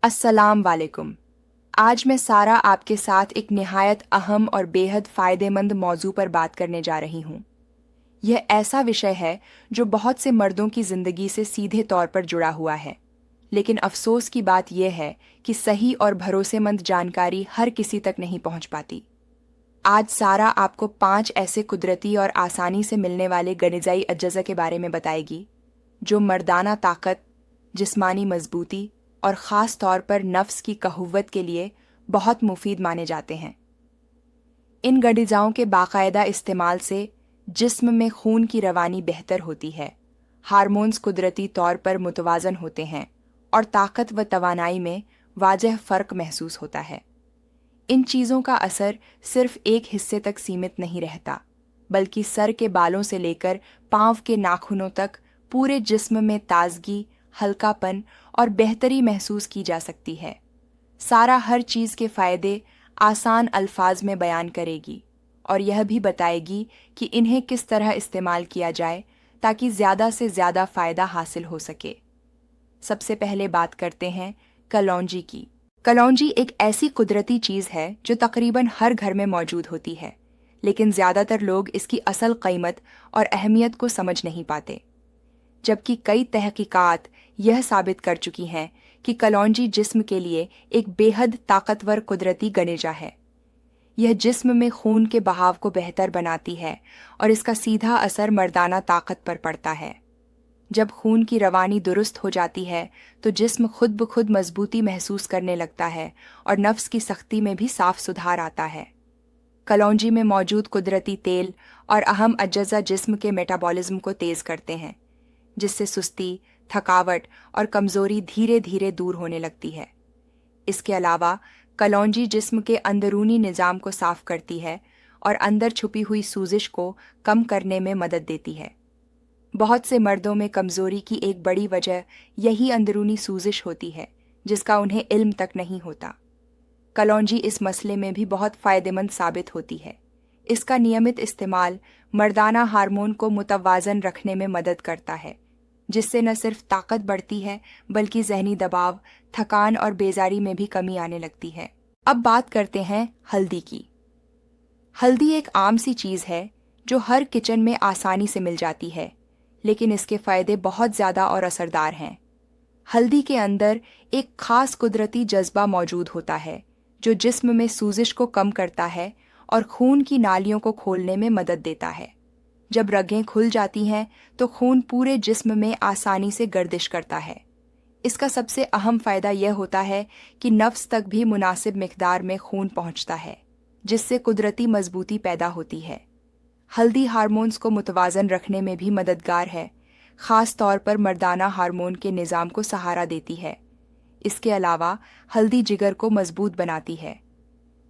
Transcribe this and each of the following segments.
अस्सलाम वालेकुम। आज मैं सारा आपके साथ एक निहायत अहम और बेहद फ़ायदेमंद मौजू पर बात करने जा रही हूँ। यह ऐसा विषय है जो बहुत से मर्दों की ज़िंदगी से सीधे तौर पर जुड़ा हुआ है, लेकिन अफसोस की बात यह है कि सही और भरोसेमंद जानकारी हर किसी तक नहीं पहुँच पाती। आज सारा आपको 5 ऐसे कुदरती और आसानी से मिलने वाले गनिजाई अज्जा के बारे में बताएगी, जो मर्दाना ताकत, जिस्मानी मजबूती और ख़ास तौर पर नफ्स की कहुव्वत के लिए बहुत मुफीद माने जाते हैं। इन गनिजाओं के बाकायदा इस्तेमाल से जिस्म में खून की रवानी बेहतर होती है, हार्मोन्स कुदरती तौर पर मुतवाज़न होते हैं और ताकत व तवानाई में वाज़ह फ़र्क महसूस होता है। इन चीज़ों का असर सिर्फ एक हिस्से तक सीमित नहीं रहता, बल्कि सर के बालों से लेकर पाँव के नाखूनों तक पूरे जिस्म में ताजगी, हल्कापन और बेहतरी महसूस की जा सकती है। सारा हर चीज़ के फ़ायदे आसान अल्फाज में बयान करेगी और यह भी बताएगी कि इन्हें किस तरह इस्तेमाल किया जाए ताकि ज़्यादा से ज़्यादा फ़ायदा हासिल हो सके। सबसे पहले बात करते हैं कलौंजी की। कलौंजी एक ऐसी कुदरती चीज़ है जो तकरीबन हर घर में मौजूद होती है, लेकिन ज़्यादातर लोग इसकी असल कीमत और अहमियत को समझ नहीं पाते। जबकि कई तहकीकात यह साबित कर चुकी हैं कि कलौंजी जिस्म के लिए एक बेहद ताकतवर कुदरती गनेजा है। यह जिस्म में खून के बहाव को बेहतर बनाती है और इसका सीधा असर मर्दाना ताकत पर पड़ता है। जब खून की रवानी दुरुस्त हो जाती है तो जिस्म खुद ब खुद मजबूती महसूस करने लगता है और नफ्स की सख्ती में भी साफ सुधार आता है। कलौंजी में मौजूद कुदरती तेल और अहम अज्जा जिस्म के मेटाबॉलिज्म को तेज़ करते हैं, जिससे सुस्ती, थकावट और कमज़ोरी धीरे धीरे दूर होने लगती है। इसके अलावा कलौंजी जिस्म के अंदरूनी निज़ाम को साफ करती है और अंदर छुपी हुई सूजिश को कम करने में मदद देती है। बहुत से मर्दों में कमज़ोरी की एक बड़ी वजह यही अंदरूनी सूजिश होती है, जिसका उन्हें इल्म तक नहीं होता। कलौंजी इस मसले में भी बहुत फ़ायदेमंद साबित होती है। इसका नियमित इस्तेमाल मर्दाना हार्मोन को मुतवाज़न रखने में मदद करता है, जिससे न सिर्फ ताकत बढ़ती है बल्कि ज़हनी दबाव, थकान और बेजारी में भी कमी आने लगती है। अब बात करते हैं हल्दी की। हल्दी एक आम सी चीज़ है जो हर किचन में आसानी से मिल जाती है, लेकिन इसके फ़ायदे बहुत ज़्यादा और असरदार हैं। हल्दी के अंदर एक ख़ास कुदरती जज्बा मौजूद होता है जो जिस्म में सूजिश को कम करता है और खून की नालियों को खोलने में मदद देता है। जब रगें खुल जाती हैं तो खून पूरे जिस्म में आसानी से गर्दिश करता है। इसका सबसे अहम फ़ायदा यह होता है कि नफ्स तक भी मुनासिब मिक़दार में खून पहुंचता है, जिससे कुदरती मजबूती पैदा होती है। हल्दी हार्मोन्स को मुतवाज़न रखने में भी मददगार है, ख़ास तौर पर मर्दाना हार्मोन के निज़ाम को सहारा देती है। इसके अलावा हल्दी जिगर को मजबूत बनाती है।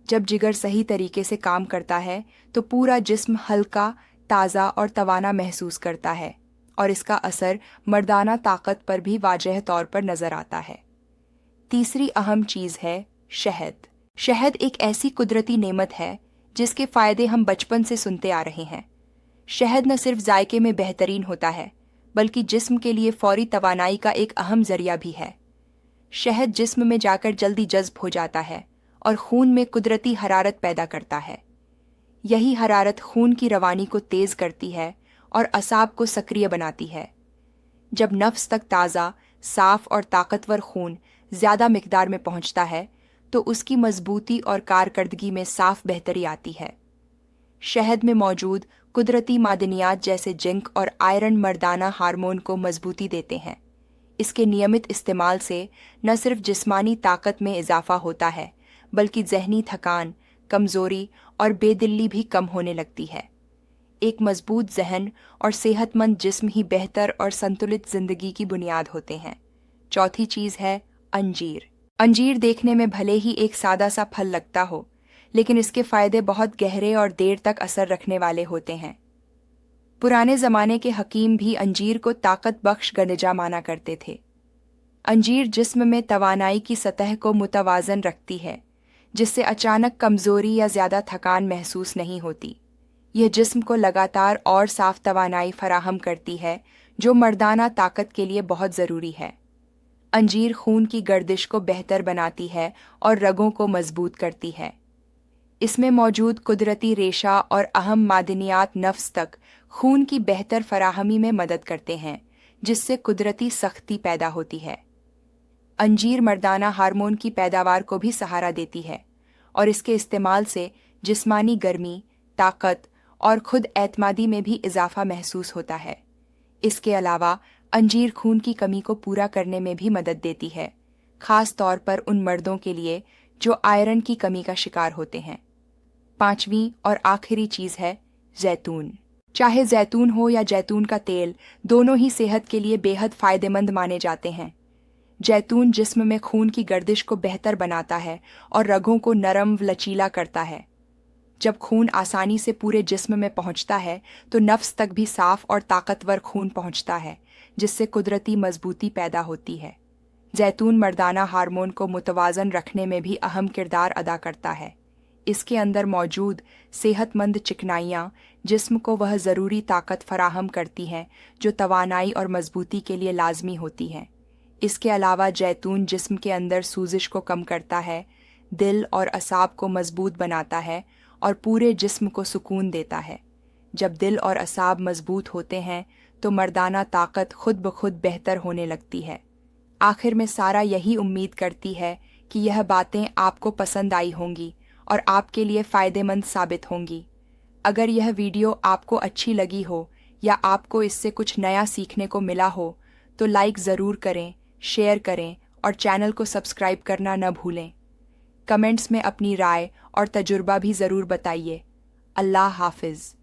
जब जिगर सही तरीके से काम करता है तो पूरा जिस्म हल्का, ताज़ा और तवाना महसूस करता है और इसका असर मर्दाना ताकत पर भी वाज़ह तौर पर नज़र आता है। तीसरी अहम चीज़ है शहद। शहद एक ऐसी कुदरती नेमत है जिसके फ़ायदे हम बचपन से सुनते आ रहे हैं। शहद न सिर्फ जायके में बेहतरीन होता है, बल्कि जिस्म के लिए फ़ौरी तवानाई का एक अहम ज़रिया भी है। शहद जिस्म में जाकर जल्दी जज्ब हो जाता है और खून में कुदरती हरारत पैदा करता है। यही हरारत खून की रवानी को तेज़ करती है और असाब को सक्रिय बनाती है। जब नफ्स तक ताज़ा, साफ और ताकतवर खून ज़्यादा मिक़दार में पहुंचता है तो उसकी मजबूती और कारकर्दगी में साफ बेहतरी आती है। शहद में मौजूद कुदरती मादनियात जैसे जिंक और आयरन मर्दाना हार्मोन को मजबूती देते हैं। इसके नियमित इस्तेमाल से न सिर्फ जिस्मानी ताकत में इजाफा होता है, बल्कि ज़हनी थकान, कमज़ोरी और बेदिली भी कम होने लगती है। एक मजबूत जहन और सेहतमंद जिस्म ही बेहतर और संतुलित ज़िंदगी की बुनियाद होते हैं। चौथी चीज़ है अंजीर। अंजीर देखने में भले ही एक सादा सा फल लगता हो, लेकिन इसके फ़ायदे बहुत गहरे और देर तक असर रखने वाले होते हैं। पुराने ज़माने के हकीम भी अंजीर को ताकत बख्श गनेजा माना करते थे। अंजीर जिस्म में तवानाई की सतह को मुतवाज़न रखती है, जिससे अचानक कमज़ोरी या ज़्यादा थकान महसूस नहीं होती। यह जिस्म को लगातार और साफ तवानाई फराहम करती है, जो मर्दाना ताकत के लिए बहुत ज़रूरी है। अंजीर खून की गर्दिश को बेहतर बनाती है और रगों को मजबूत करती है। इसमें मौजूद कुदरती रेशा और अहम मादनियात नफ्स तक खून की बेहतर फराहमी में मदद करते हैं, जिससे कुदरती सख्ती पैदा होती है। अंजीर मर्दाना हार्मोन की पैदावार को भी सहारा देती है और इसके इस्तेमाल से जिस्मानी गर्मी, ताकत और खुद एतमादी में भी इजाफा महसूस होता है। इसके अलावा अंजीर खून की कमी को पूरा करने में भी मदद देती है, खास तौर पर उन मर्दों के लिए जो आयरन की कमी का शिकार होते हैं। पांचवीं और आखिरी चीज़ है जैतून। चाहे जैतून हो या जैतून का तेल, दोनों ही सेहत के लिए बेहद फायदेमंद माने जाते हैं। जैतून जिस्म में खून की गर्दिश को बेहतर बनाता है और रगों को नरम व लचीला करता है। जब खून आसानी से पूरे जिस्म में पहुंचता है तो नफ्स तक भी साफ और ताकतवर खून पहुंचता है, जिससे कुदरती मजबूती पैदा होती है। जैतून मर्दाना हार्मोन को मुतवाज़न रखने में भी अहम किरदार अदा करता है। इसके अंदर मौजूद सेहतमंद चिकनाइयाँ जिस्म को वह ज़रूरी ताकत फराहम करती हैं जो तवानाई और मजबूती के लिए लाजमी होती हैं। इसके अलावा जैतून जिस्म के अंदर सूजिश को कम करता है, दिल और असाब को मजबूत बनाता है और पूरे जिस्म को सुकून देता है। जब दिल और असाब मजबूत होते हैं तो मर्दाना ताकत खुद ब खुद बेहतर होने लगती है। आखिर में सारा यही उम्मीद करती है कि यह बातें आपको पसंद आई होंगी और आपके लिए फ़ायदेमंद साबित होंगी। अगर यह वीडियो आपको अच्छी लगी हो या आपको इससे कुछ नया सीखने को मिला हो तो लाइक ज़रूर करें, शेयर करें और चैनल को सब्सक्राइब करना न भूलें। कमेंट्स में अपनी राय और तजुर्बा भी ज़रूर बताइए। अल्लाह हाफ़िज़।